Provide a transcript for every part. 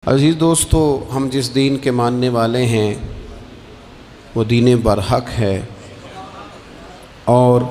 عزیز دوستو، ہم جس دین کے ماننے والے ہیں وہ دین برحق ہے، اور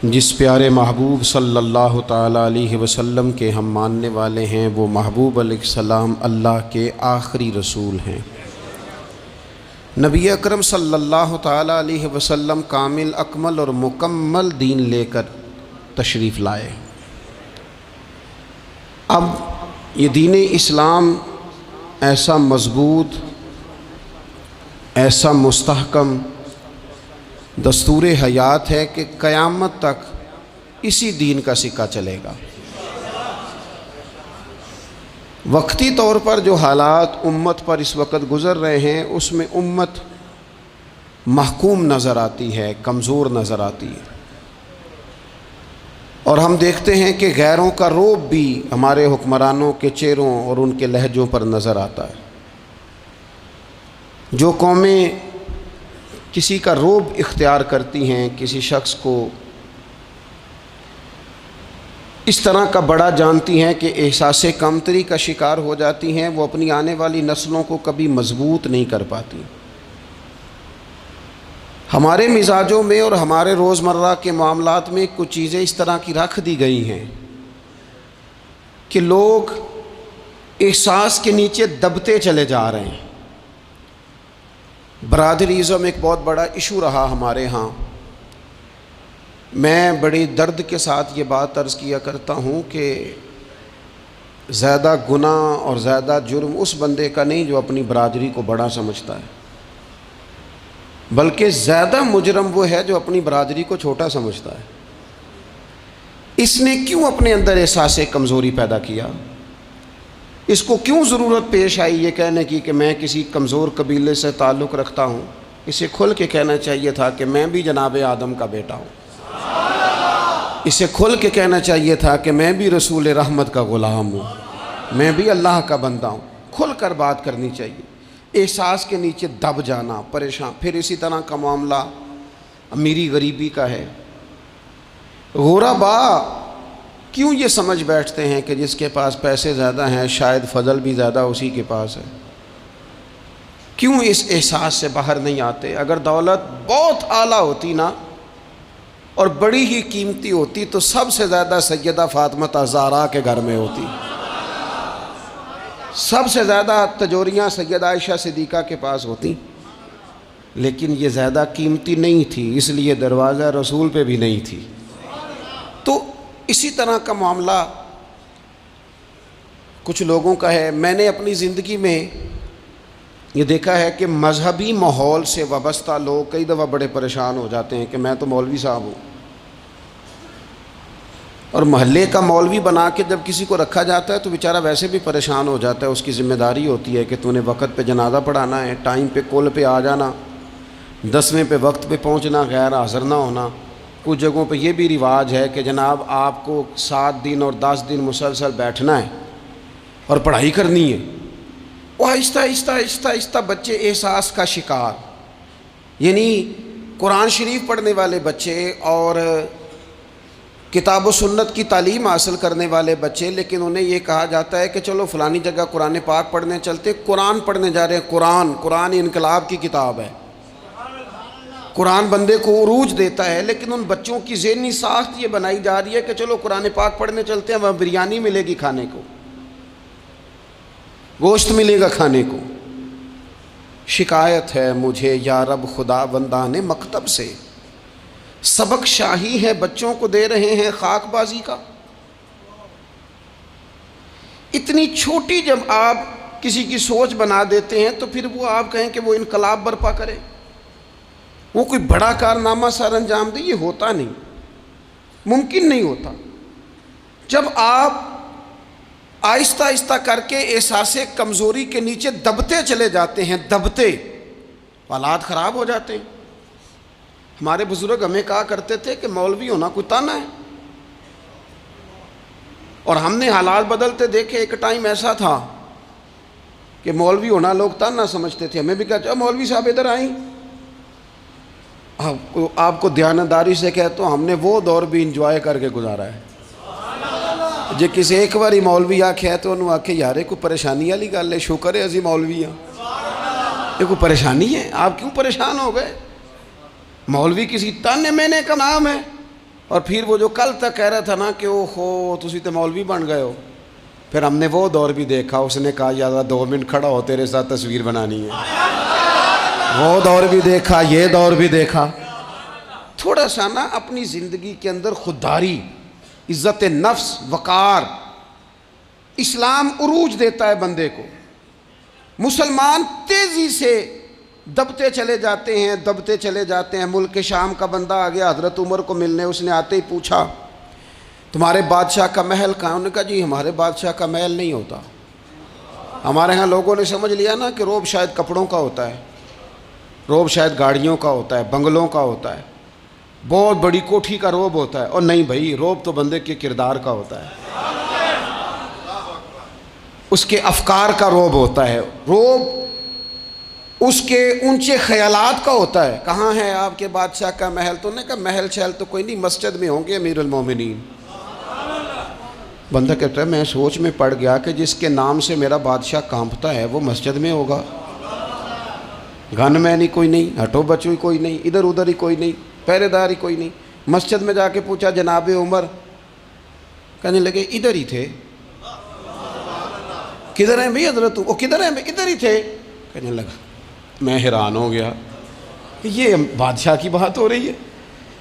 جس پیارے محبوب صلی اللہ تعالیٰ علیہ وسلم کے ہم ماننے والے ہیں وہ محبوب علیہ السلام اللہ کے آخری رسول ہیں۔ نبی اکرم صلی اللہ تعالیٰ علیہ وسلم کامل اکمل اور مکمل دین لے کر تشریف لائے۔ اب یہ دین اسلام ایسا مضبوط، ایسا مستحکم دستور حیات ہے کہ قیامت تک اسی دین کا سکہ چلے گا۔ وقتی طور پر جو حالات امت پر اس وقت گزر رہے ہیں اس میں امت محکوم نظر آتی ہے، کمزور نظر آتی ہے، اور ہم دیکھتے ہیں کہ غیروں کا رعب بھی ہمارے حکمرانوں کے چہروں اور ان کے لہجوں پر نظر آتا ہے۔ جو قومیں کسی کا رعب اختیار کرتی ہیں، کسی شخص کو اس طرح کا بڑا جانتی ہیں کہ احساس کمتری کا شکار ہو جاتی ہیں، وہ اپنی آنے والی نسلوں کو کبھی مضبوط نہیں کر پاتی۔ ہمارے مزاجوں میں اور ہمارے روزمرہ کے معاملات میں کچھ چیزیں اس طرح کی رکھ دی گئی ہیں کہ لوگ احساس کے نیچے دبتے چلے جا رہے ہیں۔ برادریزم ایک بہت بڑا ایشو رہا ہمارے ہاں۔ میں بڑی درد کے ساتھ یہ بات عرض کیا کرتا ہوں کہ زیادہ گناہ اور زیادہ جرم اس بندے کا نہیں جو اپنی برادری کو بڑا سمجھتا ہے، بلکہ زیادہ مجرم وہ ہے جو اپنی برادری کو چھوٹا سمجھتا ہے۔ اس نے کیوں اپنے اندر احساس کمزوری پیدا کیا؟ اس کو کیوں ضرورت پیش آئی یہ کہنے کی کہ میں کسی کمزور قبیلے سے تعلق رکھتا ہوں؟ اسے کھل کے کہنا چاہیے تھا کہ میں بھی جناب آدم کا بیٹا ہوں۔ اسے کھل کے کہنا چاہیے تھا کہ میں بھی رسول رحمت کا غلام ہوں، میں بھی اللہ کا بندہ ہوں۔ کھل کر بات کرنی چاہیے۔ احساس کے نیچے دب جانا، پریشان۔ پھر اسی طرح کا معاملہ امیری غریبی کا ہے۔ غربا کیوں یہ سمجھ بیٹھتے ہیں کہ جس کے پاس پیسے زیادہ ہیں شاید فضل بھی زیادہ اسی کے پاس ہے؟ کیوں اس احساس سے باہر نہیں آتے؟ اگر دولت بہت اعلیٰ ہوتی نا اور بڑی ہی قیمتی ہوتی تو سب سے زیادہ سیدہ فاطمہ زہرا کے گھر میں ہوتی، سب سے زیادہ تجوریاں سیدہ عائشہ صدیقہ کے پاس ہوتی، لیکن یہ زیادہ قیمتی نہیں تھی، اس لیے دروازہ رسول پہ بھی نہیں تھی۔ تو اسی طرح کا معاملہ کچھ لوگوں کا ہے۔ میں نے اپنی زندگی میں یہ دیکھا ہے کہ مذہبی ماحول سے وابستہ لوگ کئی دفعہ بڑے پریشان ہو جاتے ہیں کہ میں تو مولوی صاحب ہوں، اور محلے کا مولوی بنا کے جب کسی کو رکھا جاتا ہے تو بیچارہ ویسے بھی پریشان ہو جاتا ہے۔ اس کی ذمہ داری ہوتی ہے کہ تو نے وقت پہ جنازہ پڑھانا ہے، ٹائم پہ کول پہ آ جانا، 10ویں پہ وقت پہ پہنچنا، غیر حاضر نہ ہونا۔ کچھ جگہوں پہ یہ بھی رواج ہے کہ جناب آپ کو 7 دن اور 10 دن مسلسل بیٹھنا ہے اور پڑھائی کرنی ہے۔ وہ آہستہ آہستہ آہستہ آہستہ بچے احساس کا شکار، یعنی قرآن شریف پڑھنے والے بچے اور کتاب و سنت کی تعلیم حاصل کرنے والے بچے، لیکن انہیں یہ کہا جاتا ہے کہ چلو فلانی جگہ قرآن پاک پڑھنے چلتے، قرآن پڑھنے جا رہے ہیں۔ قرآن انقلاب کی کتاب ہے، قرآن بندے کو عروج دیتا ہے، لیکن ان بچوں کی ذہنی ساخت یہ بنائی جا رہی ہے کہ چلو قرآن پاک پڑھنے چلتے ہیں، وہاں بریانی ملے گی کھانے کو، گوشت ملے گا کھانے کو۔ شکایت ہے مجھے یا رب خدا بندان مکتب سے، سبق شاہی ہے بچوں کو دے رہے ہیں خاک بازی کا۔ اتنی چھوٹی جب آپ کسی کی سوچ بنا دیتے ہیں تو پھر وہ آپ کہیں کہ وہ انقلاب برپا کرے، وہ کوئی بڑا کارنامہ سر انجام دے، یہ ہوتا نہیں، ممکن نہیں ہوتا۔ جب آپ آہستہ آہستہ کر کے احساس کمزوری کے نیچے دبتے چلے جاتے ہیں، دبتے، حالات خراب ہو جاتے ہیں۔ ہمارے بزرگ ہمیں کہا کرتے تھے کہ مولوی ہونا کوئی تانا ہے، اور ہم نے حالات بدلتے دیکھے۔ ایک ٹائم ایسا تھا کہ مولوی ہونا لوگ تانا سمجھتے تھے، ہمیں بھی کہا مولوی صاحب ادھر آئیں۔ آپ کو دیانتداری سے کہتا ہوں ہم نے وہ دور بھی انجوائے کر کے گزارا ہے جے کسی ایک باری مولوی آکھیا ہے تو انہوں آکھے یارے کوئی پریشانی والی گل ہے، شکر ہے اسی مولوی ہیں، یہ کوئی پریشانی ہے؟ آپ کیوں پریشان ہو گئے؟ مولوی کسی تانے مینے کا نام ہے۔ اور پھر وہ جو کل تک کہہ رہا تھا نا کہ او ہو تسی تو مولوی بن گئے ہو، پھر ہم نے وہ دور بھی دیکھا، اس نے کہا یار 2 منٹ کھڑا ہو تیرے ساتھ تصویر بنانی ہے، وہ دور بھی دیکھا، یہ دور بھی دیکھا۔ تھوڑا سا نا اپنی زندگی کے اندر خودداری، عزت نفس، وقار، اسلام عروج دیتا ہے بندے کو۔ مسلمان تیزی سے دبتے چلے جاتے ہیں۔ ملک شام کا بندہ آ گیا حضرت عمر کو ملنے، اس نے آتے ہی پوچھا تمہارے بادشاہ کا محل کہاں؟ انہوں نے کہا جی ہمارے بادشاہ کا محل نہیں ہوتا، ہمارے ہاں لوگوں نے سمجھ لیا نا کہ روب شاید کپڑوں کا ہوتا ہے، روب شاید گاڑیوں کا ہوتا ہے، بنگلوں کا ہوتا ہے، بہت بڑی کوٹھی کا روب ہوتا ہے۔ اور نہیں بھائی، روب تو بندے کے کردار کا ہوتا ہے، اس کے افکار کا روب ہوتا ہے، روب اس کے اونچے خیالات کا ہوتا ہے۔ کہاں ہے آپ کے بادشاہ کا محل؟ تو نے کہا محل شہل تو کوئی نہیں، مسجد میں ہوں گے امیر المومنین۔ بندہ کہتا ہے میں سوچ میں پڑ گیا کہ جس کے نام سے میرا بادشاہ کانپتا ہے وہ مسجد میں ہوگا، گن مین ہی کوئی نہیں، ہٹو بچو ہی کوئی نہیں، ادھر ادھر ہی کوئی نہیں، پہرے دار ہی کوئی نہیں۔ مسجد میں جا کے پوچھا جناب عمر، کہنے لگے ادھر ہی تھے۔ کدھر ہیں بھئی حضرت؟ وہ کدھر ہیں بھئی؟ ادھر ہی تھے۔ کہنے لگا میں حیران ہو گیا کہ یہ بادشاہ کی بات ہو رہی ہے۔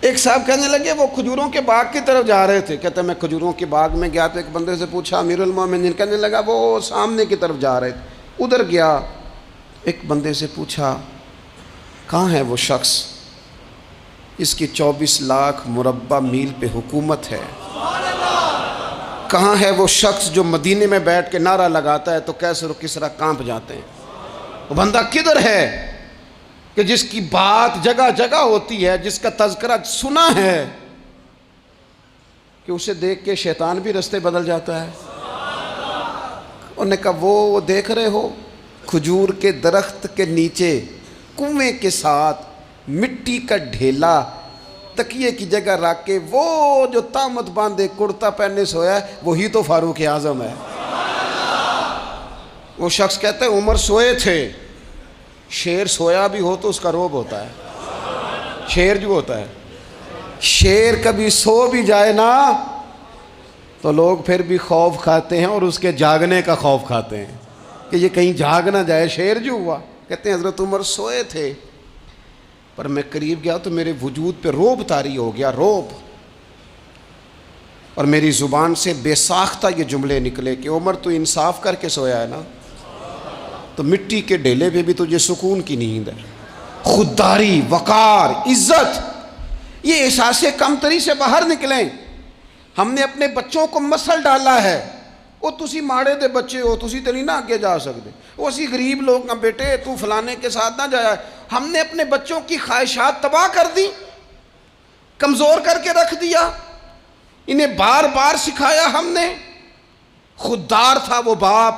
ایک صاحب کہنے لگے وہ کھجوروں کے باغ کی طرف جا رہے تھے، کہتے میں کھجوروں کے باغ میں گیا تو ایک بندے سے پوچھا امیر المومنین، کہنے لگا وہ سامنے کی طرف جا رہے تھے، ادھر گیا۔ ایک بندے سے پوچھا کہاں ہے وہ شخص اس کی 24 لاکھ مربع میل پہ حکومت ہے؟ کہاں ہے وہ شخص جو مدینے میں بیٹھ کے نعرہ لگاتا ہے تو کیسر و کسرا کانپ جاتے ہیں؟ وہ بندہ کدھر ہے کہ جس کی بات جگہ جگہ ہوتی ہے، جس کا تذکرہ سنا ہے کہ اسے دیکھ کے شیطان بھی رستے بدل جاتا ہے؟ انہوں نے کہا وہ دیکھ رہے ہو کھجور کے درخت کے نیچے کنویں کے ساتھ مٹی کا ڈھیلا تکیے کی جگہ رکھ کے وہ جو تامت باندھے کرتا پہنے سویا ہے وہی تو فاروق اعظم ہے۔ وہ شخص کہتا ہے عمر سوئے تھے۔ شیر سویا بھی ہو تو اس کا روب ہوتا ہے، شیر جو ہوتا ہے، شیر کبھی سو بھی جائے نا تو لوگ پھر بھی خوف کھاتے ہیں، اور اس کے جاگنے کا خوف کھاتے ہیں کہ یہ کہیں جاگ نہ جائے۔ شیر جو ہوا، کہتے ہیں حضرت عمر سوئے تھے پر میں قریب گیا تو میرے وجود پہ روب طاری ہو گیا، روب، اور میری زبان سے بے ساختہ یہ جملے نکلے کہ عمر تو انصاف کر کے سویا ہے نا، تو مٹی کے ڈھیلے پہ بھی تجھے سکون کی نیند ہے۔ خودداری، وقار، عزت، یہ احساس کمتری سے باہر نکلیں۔ ہم نے اپنے بچوں کو مسل ڈالا ہے، وہ تسی ماڑے دے بچے ہو، تسی تو نہیں نہ آگے جا سکتے، وہ اسی غریب لوگ ہیں بیٹے تو فلانے کے ساتھ نہ جایا۔ ہم نے اپنے بچوں کی خواہشات تباہ کر دی، کمزور کر کے رکھ دیا، انہیں بار بار سکھایا ہم نے۔ خوددار تھا وہ باپ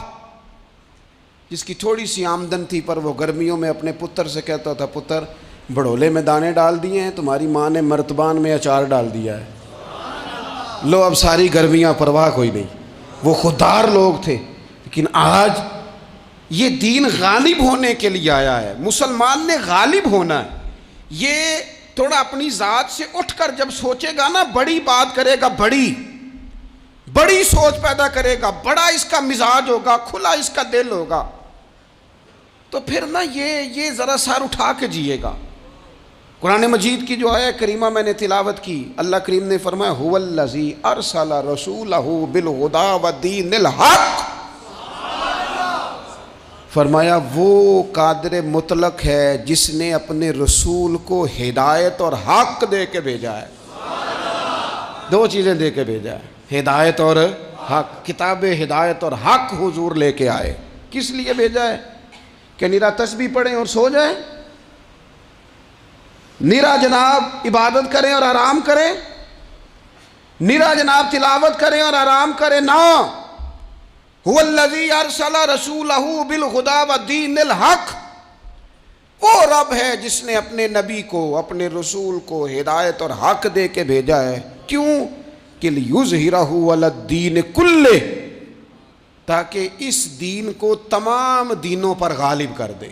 جس کی تھوڑی سی آمدن تھی پر وہ گرمیوں میں اپنے پتر سے کہتا تھا پتر بڑولے میں دانے ڈال دیے ہیں، تمہاری ماں نے مرتبان میں اچار ڈال دیا ہے، لو اب ساری گرمیاں پرواہ کوئی نہیں۔ وہ خوددار لوگ تھے۔ لیکن آج یہ دین غالب ہونے کے لیے آیا ہے، مسلمان نے غالب ہونا ہے۔ یہ تھوڑا اپنی ذات سے اٹھ کر جب سوچے گا نا، بڑی بات کرے گا، بڑی سوچ پیدا کرے گا، بڑا اس کا مزاج ہوگا، کھلا اس کا دل ہوگا، تو پھر نا یہ ذرا سر اٹھا کے جیے گا۔ قرآن مجید کی جو آیہ کریمہ میں نے تلاوت کی، اللہ کریم نے فرمایا هو الذی ارسل رسولہ بالہدی ودین الحق، فرمایا وہ قادر مطلق ہے جس نے اپنے رسول کو ہدایت اور حق دے کے بھیجا ہے۔ دو چیزیں دے کے بھیجا ہے، ہدایت اور حق۔ کتاب ہدایت اور حق حضور لے کے آئے۔ کس لیے بھیجا ہے؟ کہ نیرا تسبیح پڑھیں اور سو جائیں، نیرا جناب عبادت کریں اور آرام کریں، نیرا جناب تلاوت کریں اور آرام کریں، نہ۔ هو الذی ارسل رسولہ بالہدی ودین الحق، وہ رب ہے جس نے اپنے نبی کو، اپنے رسول کو ہدایت اور حق دے کے بھیجا ہے۔ کیوں؟ کہ لیظہرہ علی الدین کلہ، تاکہ اس دین کو تمام دینوں پر غالب کر دے،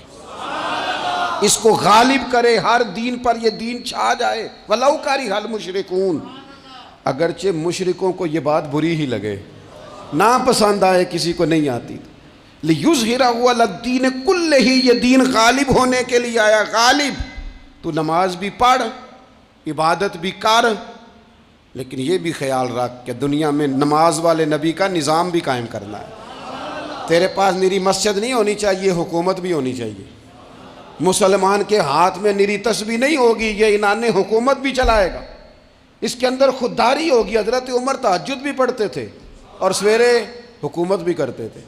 اس کو غالب کرے، ہر دین پر یہ دین چھا جائے، وَلَوْ كَرِهَ الْمُشْرِكُونَ، اگرچہ مشرکوں کو یہ بات بری ہی لگے، نا پسند آئے، کسی کو نہیں آتی، لیظہرہ علی الدین کلہ، یہ دین غالب ہونے کے لیے آیا۔ غالب، تو نماز بھی پڑھ، عبادت بھی کر، لیکن یہ بھی خیال رکھ کہ دنیا میں نماز والے نبی کا نظام بھی قائم کرنا ہے۔ تیرے پاس نری مسجد نہیں ہونی چاہیے، حکومت بھی ہونی چاہیے۔ مسلمان کے ہاتھ میں نری تسبیح نہیں ہوگی، یہ عنان حکومت بھی چلائے گا۔ اس کے اندر خودداری ہوگی۔ حضرت عمر تہجد بھی پڑھتے تھے اور سویرے حکومت بھی کرتے تھے۔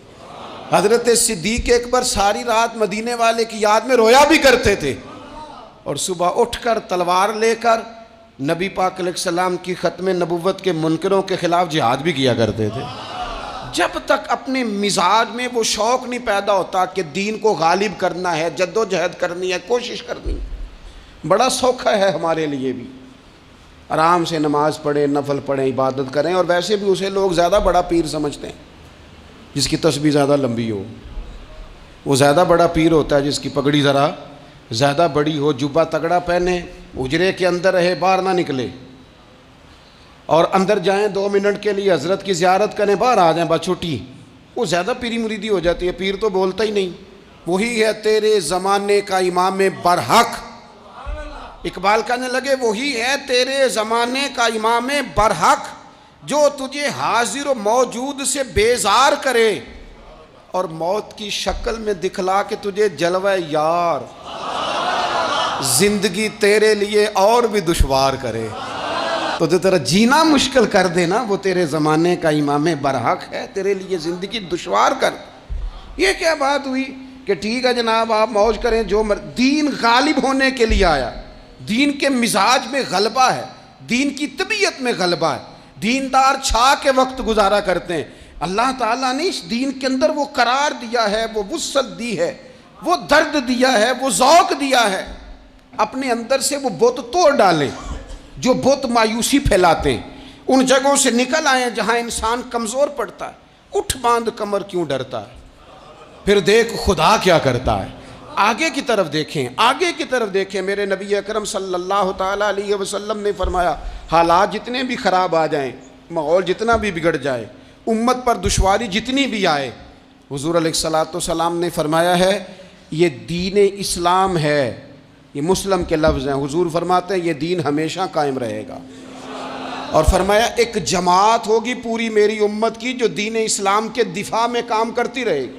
حضرت صدیق اکبر ساری رات مدینے والے کی یاد میں رویا بھی کرتے تھے، اور صبح اٹھ کر تلوار لے کر نبی پاک علیہ السلام کی ختم نبوت کے منکروں کے خلاف جہاد بھی کیا کرتے تھے۔ جب تک اپنے مزاج میں وہ شوق نہیں پیدا ہوتا کہ دین کو غالب کرنا ہے، جد و جہد کرنی ہے، کوشش کرنی ہے، بڑا سوکھا ہے ہمارے لیے بھی، آرام سے نماز پڑھیں، نفل پڑھیں، عبادت کریں، اور ویسے بھی اسے لوگ زیادہ بڑا پیر سمجھتے ہیں جس کی تسبیح زیادہ لمبی ہو۔ وہ زیادہ بڑا پیر ہوتا ہے جس کی پگڑی ذرا زیادہ بڑی ہو، جبہ تگڑا پہنے، اجرے کے اندر رہے، باہر نہ نکلے، اور اندر جائیں 2 منٹ کے لیے حضرت کی زیارت کریں، باہر آ جائیں، بس چھٹی، وہ زیادہ پیری مریدی ہو جاتی ہے۔ پیر تو بولتا ہی نہیں۔ وہی ہے تیرے زمانے کا امام برحق، اقبال کہنے لگے وہی ہے تیرے زمانے کا امام برحق، جو تجھے حاضر و موجود سے بیزار کرے اور موت کی شکل میں دکھلا کے تجھے جلوہ یار، زندگی تیرے لیے اور بھی دشوار کرے، تو جو تیرا جینا مشکل کر دے نا، وہ تیرے زمانے کا امام برحق ہے، تیرے لیے زندگی دشوار کر۔ یہ کیا بات ہوئی کہ ٹھیک ہے جناب آپ موج کریں جو دین غالب ہونے کے لیے آیا، دین کے مزاج میں غلبہ ہے، دین کی طبیعت میں غلبہ ہے، دیندار چھا کے وقت گزارا کرتے ہیں۔ اللہ تعالیٰ نے اس دین کے اندر وہ قرار دیا ہے، وہ وسعت دی ہے، وہ درد دیا ہے، وہ ذوق دیا ہے۔ اپنے اندر سے وہ بت توڑ ڈالیں جو بت مایوسی پھیلاتے ہیں، ان جگہوں سے نکل آئیں جہاں انسان کمزور پڑتا ہے۔ اٹھ باندھ کمر کیوں ڈرتا ہے، پھر دیکھ خدا کیا کرتا ہے۔ آگے کی طرف دیکھیں، آگے کی طرف دیکھیں۔ میرے نبی اکرم صلی اللہ تعالیٰ علیہ وسلم نے فرمایا حالات جتنے بھی خراب آ جائیں، ماحول جتنا بھی بگڑ جائے، امت پر دشواری جتنی بھی آئے، حضور علیہ الصلوۃ والسلام نے فرمایا ہے یہ دین اسلام ہے، یہ مسلم کے لفظ ہیں، حضور فرماتے ہیں یہ دین ہمیشہ قائم رہے گا، اور فرمایا ایک جماعت ہوگی پوری میری امت کی جو دین اسلام کے دفاع میں کام کرتی رہے گی۔